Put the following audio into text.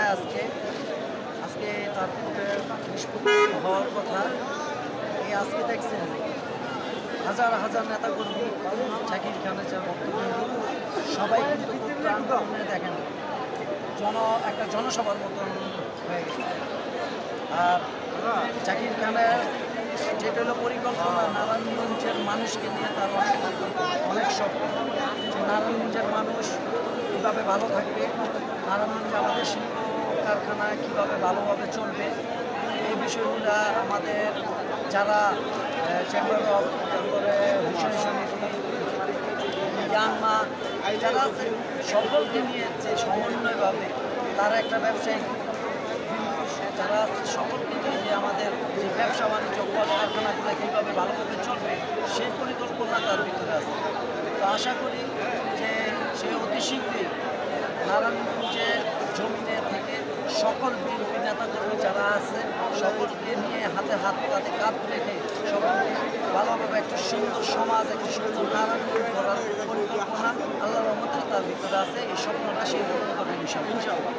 হয় আজকে তার নিষ্পত্তি হওয়ার কথা। এই আজকে দেখছেন হাজার হাজার নেতাকর্মী জাকির খানের যা বক্তব্য সবাই কিন্তু খুব প্রাণপণে দেখেন একটা জনসভার মতন হয়ে গেছে। আর জাকির খানের যেটা হলো পরিকল্পনা নারায়ণগঞ্জের মানুষকে নিয়ে তার অনেক স্বপ্ন যে নারায়ণগঞ্জের মানুষ কীভাবে ভালো থাকবে, নারায়ণগঞ্জে আমাদের শিল্প কারখানা কীভাবে ভালোভাবে চলবে, এই বিষয়গুলো আমাদের যারা চেম্বার অফ তারপরে হুসেন সমিতি ইয়াংমা যারা আছে সকলকে নিয়ে যে সমন্বয়ভাবে তারা একটা ব্যবসায়িক যারা আছে সকলকে নিয়ে যে আমাদের যে ব্যবসা বাণিজ্য কারখানাগুলো কীভাবে ভালোভাবে চলবে সেই পরিকল্পনা তার ভিতরে আছে। তো আশা করি যে সে অতি শীঘ্রই নারায়ণগঞ্জের জমিনে থেকে সকল বিএনপি নেতাকর্মী যারা আছে সকলকে নিয়ে হাতে কাঁধে কাঁধ রেখে সকলকে ভালোভাবে একটা সুন্দর সমাজ একটা সুন্দর নারায়ণগঞ্জ গড়ার পরিকল্পনা আল্লাহর রহমতে তার ভিতরে আছে। এই স্বপ্নটা সেই পূরণ করবে ইনশাআল্লাহ।